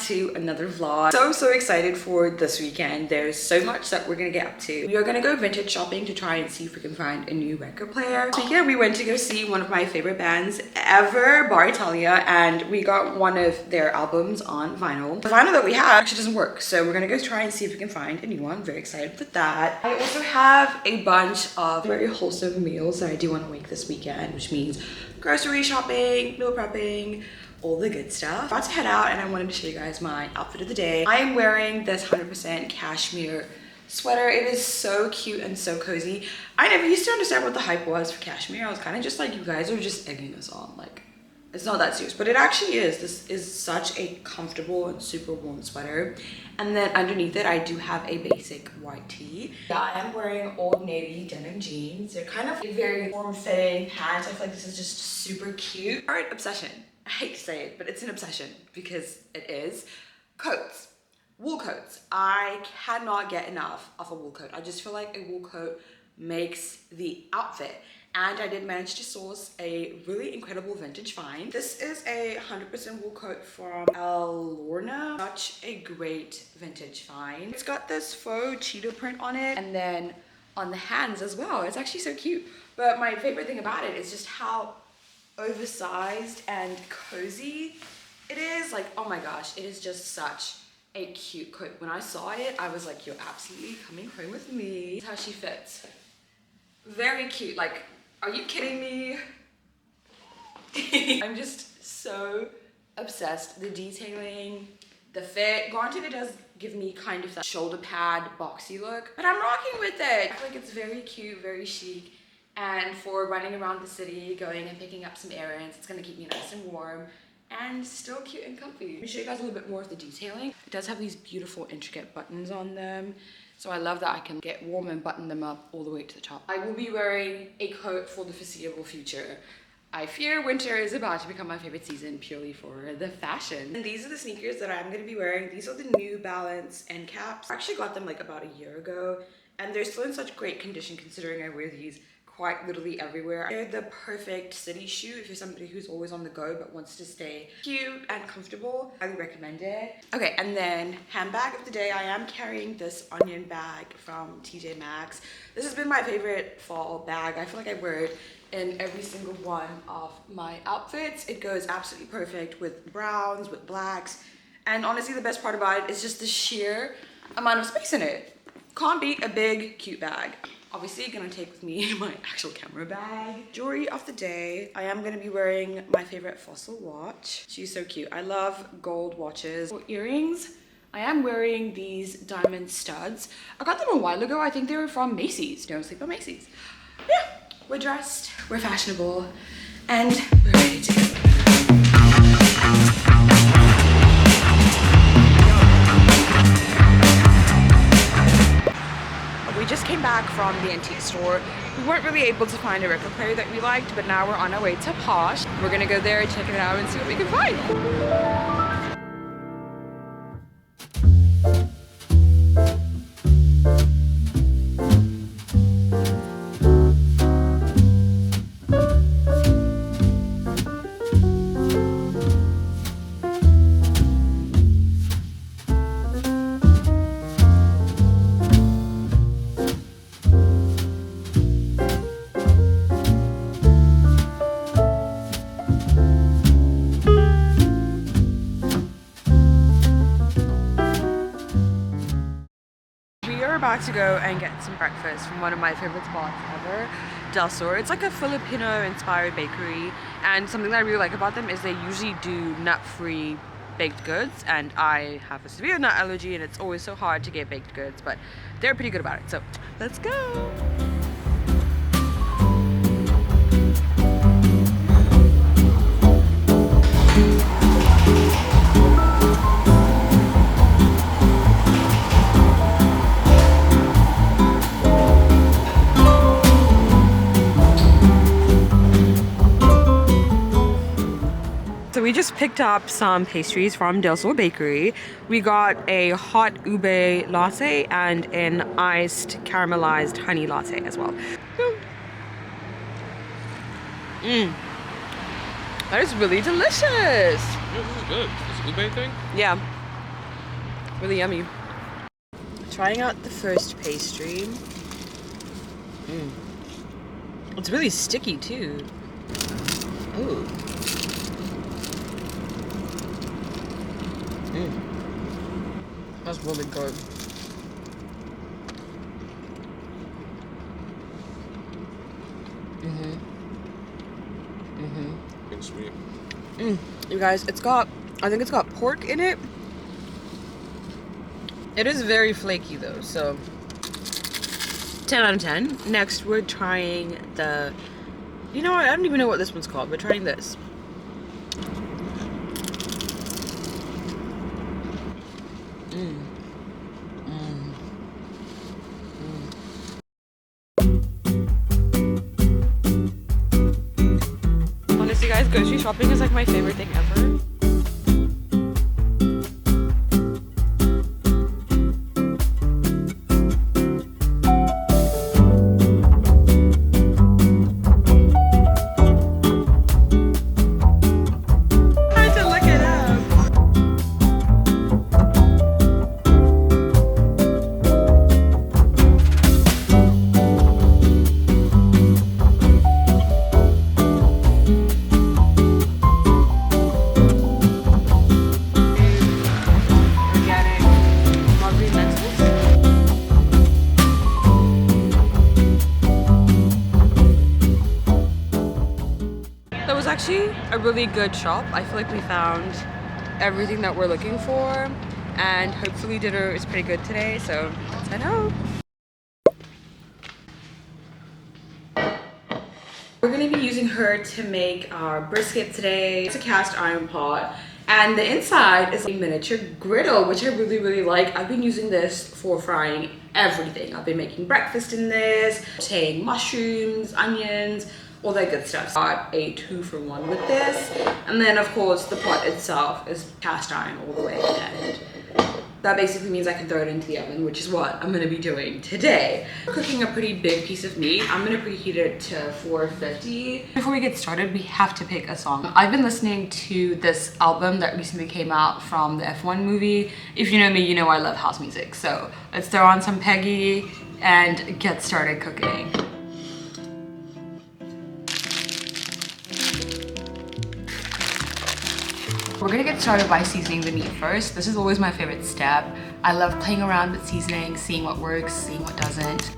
to another vlog. So excited for this weekend. There's so much that we're gonna get up to. We are gonna go vintage shopping to try and see if we can find a new record player. This weekend we went to go see one of my favorite bands ever, Bar Italia, and we got one of their albums on vinyl. The vinyl that we have actually doesn't work, so we're gonna go try and see if we can find a new one. Very excited for that. I also have a bunch of very wholesome meals that I do want to make this weekend, which means grocery shopping, meal prepping, all the good stuff. About to head out and I wanted to show you guys my outfit of the day. I am wearing this 100% cashmere sweater. It is so cute and so cozy. I never used to understand what the hype was for cashmere. I was kind of just like, you guys are just egging us on. Like, it's not that serious, but it actually is. This is such a comfortable and super warm sweater. And then underneath it, I do have a basic white tee. Yeah, I am wearing Old Navy denim jeans. They're kind of very form-fitting pants. I feel like this is just super cute. All right, obsession. I hate to say it, but it's an obsession because it is. Coats. Wool coats. I cannot get enough of a wool coat. I just feel like a wool coat makes the outfit. And I did manage to source a really incredible vintage find. This is a 100% wool coat from Lorna. Such a great vintage find. It's got this faux cheetah print on it, and then on the hands as well. It's actually so cute. But my favorite thing about it is just how oversized and cozy it is. Like, oh my gosh, it is just such a cute coat. When I saw it, I was like, you're absolutely coming home with me. This is how she fits. Very cute. Like, are you kidding me? I'm just so obsessed. The detailing, the fit. Granted, it does give me kind of that shoulder pad boxy look, but I'm rocking with it. I feel like it's very cute, very chic. And for running around the city, going and picking up some errands, it's gonna keep me nice and warm and still cute and comfy. Let me show you guys a little bit more of the detailing. It does have these beautiful intricate buttons on them. So I love that I can get warm and button them up all the way to the top. I will be wearing a coat for the foreseeable future. I fear winter is about to become my favorite season purely for the fashion. And these are the sneakers that I'm gonna be wearing. These are the New Balance end caps. I actually got them like about a year ago, and they're still in such great condition considering I wear these quite literally everywhere. They're the perfect city shoe if you're somebody who's always on the go but wants to stay cute and comfortable. I highly recommend it. Okay, and then handbag of the day, I am carrying this onion bag from TJ Maxx. This has been my favorite fall bag. I feel like I wear it in every single one of my outfits. It goes absolutely perfect with browns, with blacks, and honestly the best part about it is just the sheer amount of space in it. Can't beat a big cute bag. Obviously gonna take with me my actual camera bag. Jewelry of the day, I am gonna be wearing my favorite Fossil watch. She's so cute. I love gold watches. For earrings, I am wearing these diamond studs. I got them a while ago. I think they were from Macy's. Don't sleep on Macy's. Yeah, we're dressed, we're fashionable, and we're ready to go. We just came back from the antique store. We weren't really able to find a record player that we liked, but now we're on our way to Posh. We're gonna go there, check it out, and see what we can find. About to go and get some breakfast from one of my favorite spots ever, Del Sur. It's like a Filipino inspired bakery, and something that I really like about them is they usually do nut-free baked goods, and I have a severe nut allergy and it's always so hard to get baked goods, but they're pretty good about it. So let's go. So we just picked up some pastries from Del Sur Bakery. We got a hot ube latte and an iced caramelized honey latte as well. That is really delicious. Yeah, this is good. This ube thing? Yeah. Really yummy. Trying out the first pastry. It's really sticky too. Ooh. That's really good. And sweet. You guys, I think it's got pork in it. It is very flaky though, so 10 out of 10. Next, we're trying the, you know what, I don't even know what this one's called. We're trying this. Honestly guys, grocery shopping is like my favorite thing ever. Actually a really good shop. I feel like we found everything that we're looking for, and hopefully dinner is pretty good today, so let's head out. We're going to be using her to make our brisket today. It's a cast iron pot, and the inside is a miniature griddle, which I really like. I've been using this for frying everything. I've been making breakfast in this, sauteing mushrooms, onions, all that good stuff. Got a 2-for-1 with this, and then of course the pot itself is cast iron all the way, and that basically means I can throw it into the oven, which is what I'm going to be doing today. We're cooking a pretty big piece of meat. I'm going to preheat it to 450. Before we get started, we have to pick a song. I've been listening to this album that recently came out from the F1 movie. If you know me, you know I love house music. So let's throw on some Peggy and get started cooking. We're gonna get started by seasoning the meat first. This is always my favorite step. I love playing around with seasoning, seeing what works, seeing what doesn't.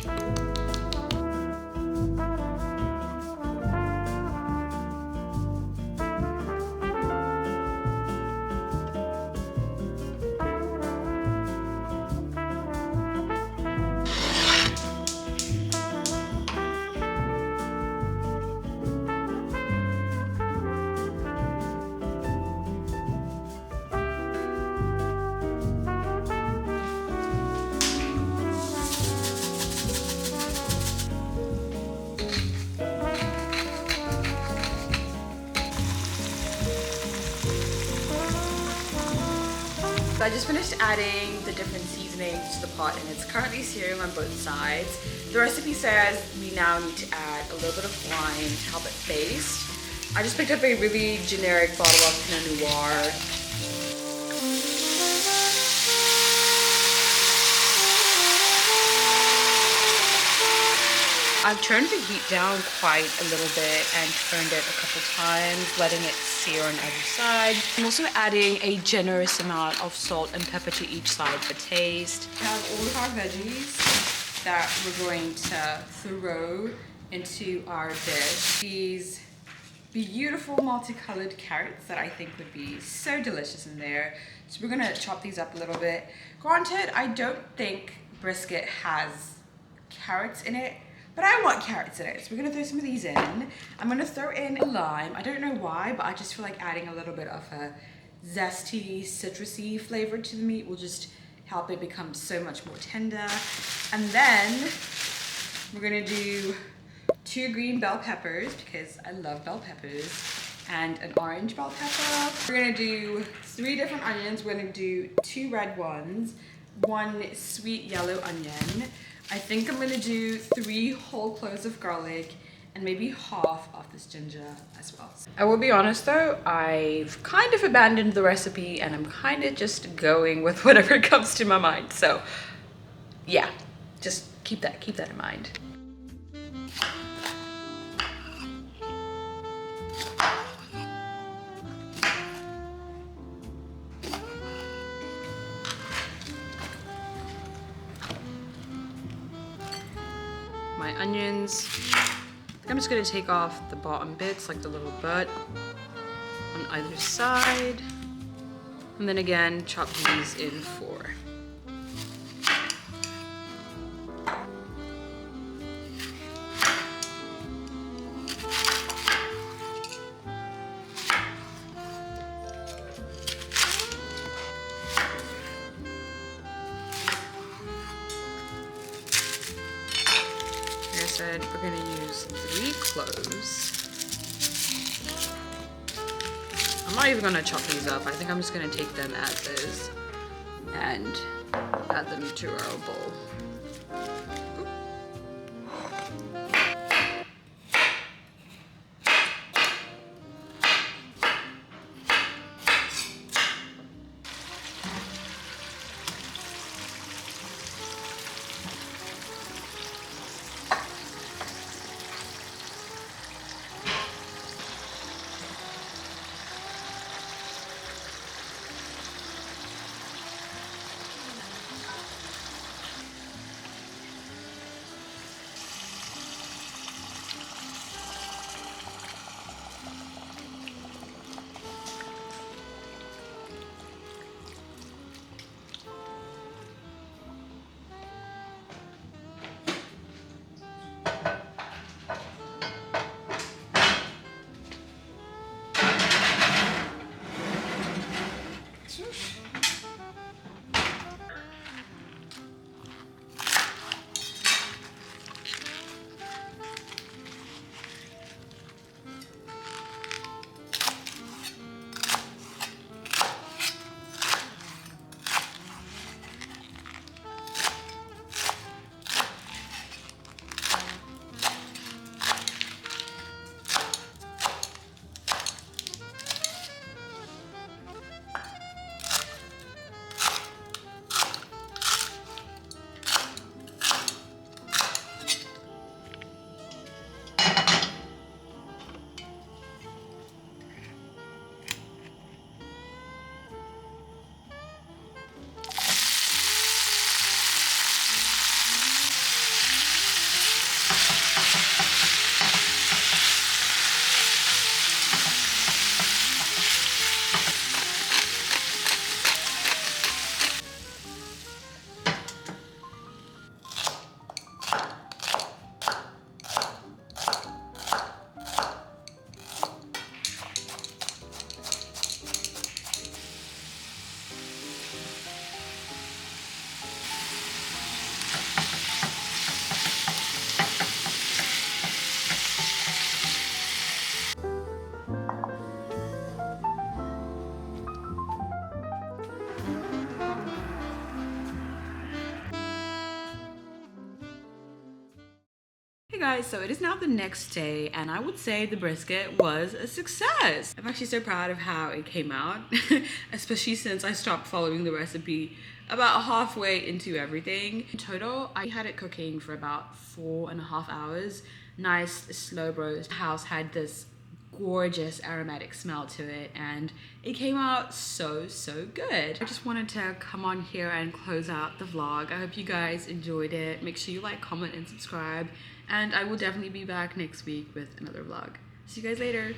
So I just finished adding the different seasonings to the pot, and it's currently searing on both sides. The recipe says we now need to add a little bit of wine to help it baste. I just picked up a really generic bottle of Pinot Noir. I've turned the heat down quite a little bit and turned it a couple times, letting it sear on either side. I'm also adding a generous amount of salt and pepper to each side for taste. We have all of our veggies that we're going to throw into our dish. These beautiful multicolored carrots that I think would be so delicious in there. So we're gonna chop these up a little bit. Granted, I don't think brisket has carrots in it, but I want carrots in it, so we're gonna throw some of these in. I'm gonna throw in a lime. I don't know why, but I just feel like adding a little bit of a zesty, citrusy flavor to the meat will just help it become so much more tender. And then we're gonna do 2 green bell peppers, because I love bell peppers, and an orange bell pepper. We're gonna do 3 different onions. We're gonna do 2 red ones, 1 sweet yellow onion. I think I'm gonna do 3 whole cloves of garlic, and maybe half of this ginger as well. I will be honest though, I've kind of abandoned the recipe and I'm kind of just going with whatever comes to my mind. So yeah, just keep that in mind. My onions, I'm just gonna take off the bottom bits, like the little butt on either side. And then again, chop these in 4. Like I said, we're gonna use 3 cloves. I'm not even gonna chop these up. I think I'm just gonna take them as is and add them to our bowl. Hey guys, so it is now the next day and I would say the brisket was a success. I'm actually so proud of how it came out, especially since I stopped following the recipe about halfway into everything. In total, I had it cooking for about 4.5 hours. Nice slow roast. The house had this gorgeous aromatic smell to it and it came out so good. I just wanted to come on here and close out the vlog. I hope you guys enjoyed it. Make sure you like, comment, and subscribe, and I will definitely be back next week with another vlog. See you guys later.